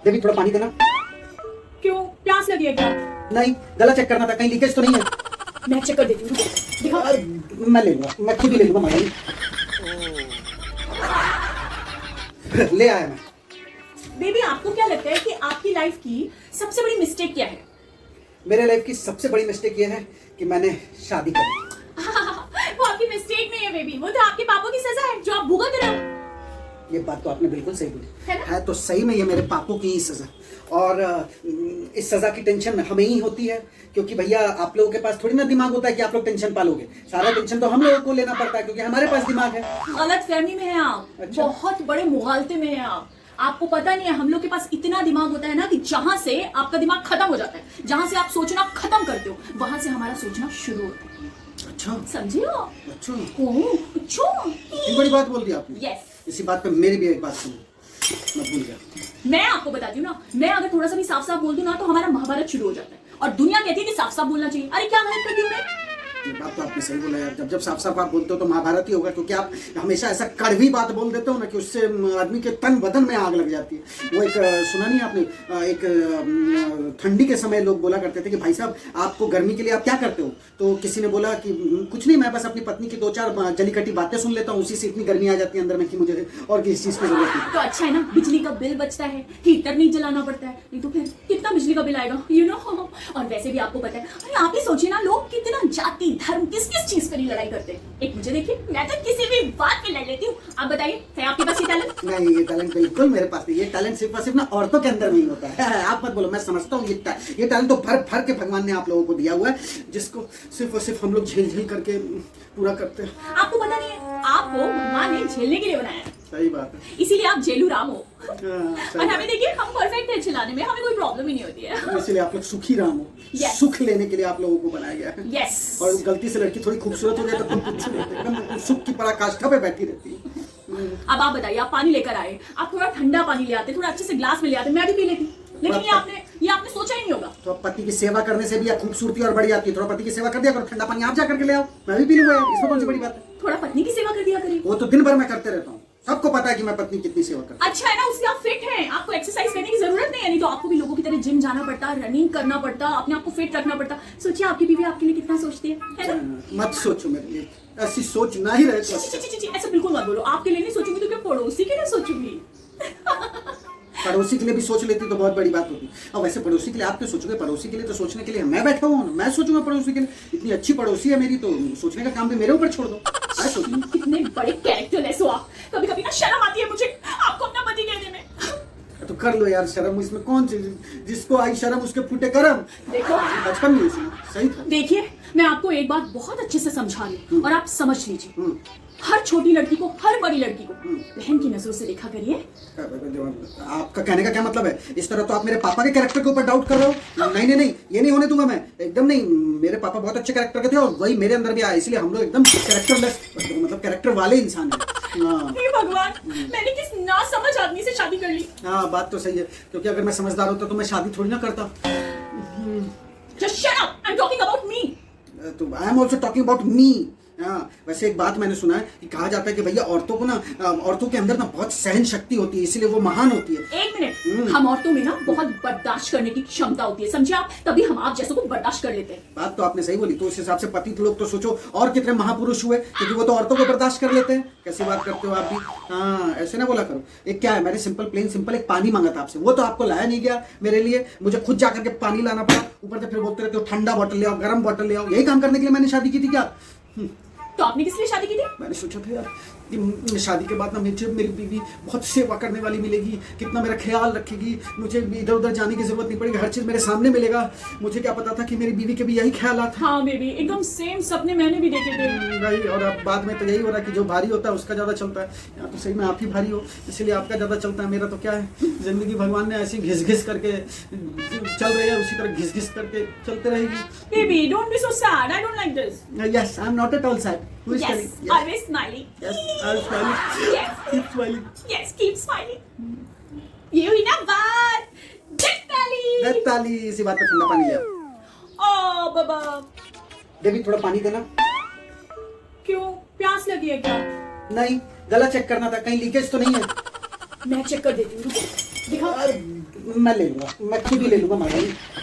Baby थोड़ा पानी देना। क्यों, प्यास लगी है क्या? नहीं, गला चेक करना था, कहीं लीकेज तो नहीं है। मैं चेक कर देती हूँ, दिखाओ। मैं ले लूंगा, मैं खुद ही ले लूंगा मगर ले आया मैं। बेबी, आपको क्या लगता है कि आपकी लाइफ की सबसे बड़ी मिस्टेक क्या है? मेरे लाइफ की सबसे बड़ी मिस्टेक ये है कि मैंने शादी करी। वो आपकी मिस्टेक नहीं है बेबी, वो तो आपके पापों की सजा है जो आप भुगत रहे हो। ये बात तो आपने बिल्कुल सही बोली है ना? है तो सही में ये मेरे पापों की ही सजा। और इस सजा की टेंशन हमें ही होती है, क्योंकि भैया आप लोगों के पास थोड़ी ना दिमाग होता है कि आप लोग टेंशन पालोगे। सारा टेंशन तो हम लोगों को लेना पड़ता है, क्योंकि हमारे पास दिमाग है। गलत फहमी में है आप। अच्छा। बहुत बड़े मुगालते में है आप। आपको पता नहीं है, हम लोग के पास इतना दिमाग होता है ना कि जहां से आपका दिमाग खत्म हो जाता है, जहां से आप सोचना खत्म करते हो, वहां से हमारा सोचना शुरू होता है। अच्छा समझे हो? अच्छा, अच्छा। ये बड़ी बात बोल दी आपने। यस। इसी बात पे मेरी भी एक बात सुनो, मैं भूल गया। मैं आपको बताती हूँ ना, मैं अगर थोड़ा सा भी साफ साफ बोल दूं ना तो हमारा महाभारत शुरू हो जाता है, और दुनिया कहती है कि साफ साफ बोलना चाहिए। अरे क्या गलत करती हूँ मैं? ये बात तो आपने सही बोला यार, जब जब साफ साफ आप बोलते हो तो महाभारत ही होगा, क्योंकि आप हमेशा ऐसा कड़वी बात बोल देते हो ना कि उससे आदमी के तन बदन में आग लग जाती है। वो एक सुना नहीं आपने, एक ठंडी के समय लोग बोला करते थे कि भाई साहब आपको गर्मी के लिए आप क्या करते हो, तो किसी ने बोला कि कुछ नहीं, मैं बस अपनी पत्नी की 2-4 जली कटी बातें सुन लेता हूँ, उसी से इतनी गर्मी आ जाती है अंदर में कि मुझे और किसी चीज़ की जरूरत नहीं। तो अच्छा है ना, बिजली का बिल बचता है, हीटर नहीं जलाना पड़ता है, नहीं तो फिर कितना बिजली का बिल आएगा, यू नो। और वैसे भी आपको पता है, अरे आप ही सोचिए ना, लोग कितना जाति धर्म किस किस चीज पर ही लड़ाई करते हैं। एक मुझे देखिए, मैं तो किसी भी बात पे लड़ लेती हूँ। आप बताइए, है आपके पास ये टैलेंट? नहीं, ये टैलेंट बिल्कुल मेरे पास नहीं। ये टैलेंट सिर्फ और सिर्फ ना औरतों के अंदर में ही होता है। आप मत बोलो, मैं समझता हूँ ये टैलेंट तो भर भर के भगवान ने आप लोगों को दिया हुआ है, जिसको सिर्फ और सिर्फ हम लोग झेल झेल करके पूरा करते हैं। आपको पता नहीं है, आपको भगवान ने झेलने के लिए बनाया है, सही बात है। इसीलिए आप जेलू राम हो। सही और हमें देखिए, हम परफेक्ट है चिल्लाने में, हमें कोई प्रॉब्लम ही नहीं होती है। बात। इसीलिए आप लोग सुखी राम हो। Yes. सुख लेने के लिए आप लोगों को बनाया गया है। यस। और गलती से लड़की थोड़ी खूबसूरत हो जाए तो तुम कुछ नहीं होते, एकदम सुख की पराकाष्ठा पे बैठी रहती है। अब आप बताइए, आप पानी लेकर आए, आप थोड़ा ठंडा पानी ले आते, थोड़ा अच्छे से ग्लास में ले आते, मैं भी पी लेती, लेकिन ये आपने सोचा ही नहीं होगा। तो पति की सेवा करने से भी या खूबसूरती और बढ़ जाती है। थोड़ा पति की सेवा कर दिया करो, ठंडा पानी आप जा करके ले आओ, मैं भी पी लूंगा यार, इसमें कौन सी बड़ी बात है। थोड़ा पत्नी की सेवा कर दिया करिए। वो तो दिन भर मैं करते रहता हूँ, सबको पता है कि मैं पत्नी कितनी सेवा करता अच्छा है ना, उससे आप फिट हैं, आपको एक्सरसाइज करने की जरूरत नहीं है, नहीं तो आपको भी लोगों की तरह जिम जाना पड़ता, रनिंग करना पड़ता, अपने आप को फिट रखना पड़ता। सोचिए आपकी बीवी आपके लिए कितना सोचती है ना? हूँ। मत सोचो मेरे लिए, ऐसी सोच ना ही रहे तो ची, ची, ची, ची, ऐसा बिल्कुल मत बोलो। आपके लिए नहीं सोचूंगी तो क्या पड़ोसी के लिए सोचूंगी? पड़ोसी के लिए भी सोच लेती तो बहुत बड़ी बात होती। अब वैसे पड़ोसी के लिए आप क्यों सोचोगे? पड़ोसी के लिए तो सोचने के लिए मैं बैठा हुआ हूँ, मैं सोचूंगा पड़ोसी के लिए। इतनी अच्छी पड़ोसी है मेरी, तो सोचने का काम भी मेरे ऊपर छोड़ दो। कितने बड़े कैरेक्टर है आप। कभी कभी ना शर्म आती है मुझे आपको अपना पति कहने में। तो कर लो यार शर्म, इसमें कौन सी, जिसको आई शर्म उसके फूटे करम। देखो, बचपन में सही था। देखिए, मैं आपको एक बात बहुत अच्छे से समझा रही हूँ और आप समझ लीजिए। हर छोटी लड़की को, हर बड़ी लड़की को बहन की नजरों से देखा करिए। आपका कहने का क्या मतलब है? इस तरह तो आप मेरे पापा के कैरेक्टर के ऊपर डाउट कर रहे हो। नहीं नहीं नहीं, ये नहीं होने दूंगा मैं, एकदम नहीं। मेरे पापा बहुत अच्छे कैरेक्टर के थे और वही मेरे अंदर भी आया, इसलिए हम लोग एकदम कैरेक्टरलेस, मतलब कैरेक्टर वाले इंसान हैं। हे भगवान, मैंने किस नासमझ आदमी से शादी कर ली। हाँ, बात तो सही है, क्योंकि अगर मैं समझदार होता तो मैं शादी थोड़ी ना करता। Just shut up! I'm talking about me. तो I am also talking about me. हाँ, वैसे एक बात मैंने सुना है कि कहा जाता है कि भैया औरतों को ना, औरतों के अंदर ना बहुत सहन शक्ति होती है, इसलिए वो महान होती है। एक मिनट, हम औरतों में ना बहुत बर्दाश्त करने की क्षमता होती है, समझे आप? तभी हम आप जैसों को बर्दाश्त कर लेते हैं। बात तो आपने सही बोली। तो उस हिसाब से पति लोग तो सोचो और कितने महापुरुष हुए, क्योंकि वो तो औरतों को बर्दाश्त कर लेते हैं। कैसी बात करते हो आप भी? हाँ, ऐसे ना बोला करो। एक क्या है, मैंने सिंपल एक पानी मांगा था आपसे, वो तो आपको लाया नहीं गया मेरे लिए, मुझे खुद जाकर के पानी लाना पड़ा। ऊपर से फिर बोलते रहते हो ठंडा बॉटल ले आओ, गर्म बॉटल ले आओ। यही काम करने के लिए मैंने शादी की थी क्या? तो आपने किस लिए शादी की थी? मैंने सोचा था यार कि शादी के बाद ना मुझे मेरी बीवी बहुत सेवा करने वाली मिलेगी, कितना मेरा ख्याल रखेगी, मुझे इधर उधर जाने की जरूरत नहीं पड़ेगी, हर चीज़ मेरे सामने मिलेगा। मुझे क्या पता था कि मेरी बीवी के भी यही ख्यालात हैं। हाँ बेबी, एकदम सेम सपने मैंने भी देखे थे भाई। और अब बाद में तो यही हो रहा है कि जो भारी होता है उसका ज़्यादा चलता है। यहाँ तो सही में आप ही भारी हो, इसीलिए आपका ज़्यादा चलता है, मेरा तो क्या है, जिंदगी भगवान ने ऐसी घिस घिस करके चल रही है, उसी तरह घिस घिस करके चलते रहेगी। Baby, don't be so sad, I don't like this. Yes, I am not at all sad. Who is Yes, telling? Yes. always smiling. Yes, I'm smiling. Yes. Keep smiling. Yes, keep smiling. ये हुई ना बात। ताली। ताली, इसी बात पे ठंडा पानी ले आओ। ओ बाबा। बेबी थोड़ा पानी देना। क्यों, प्यास लगी है क्या? नहीं, गला चेक करना था, कहीं लीकेज तो नहीं है। मैं चेक कर देती हूँ, दिखाओ। मैं ले लूंगा, मैं खुद ही ले लूंगा मैडम।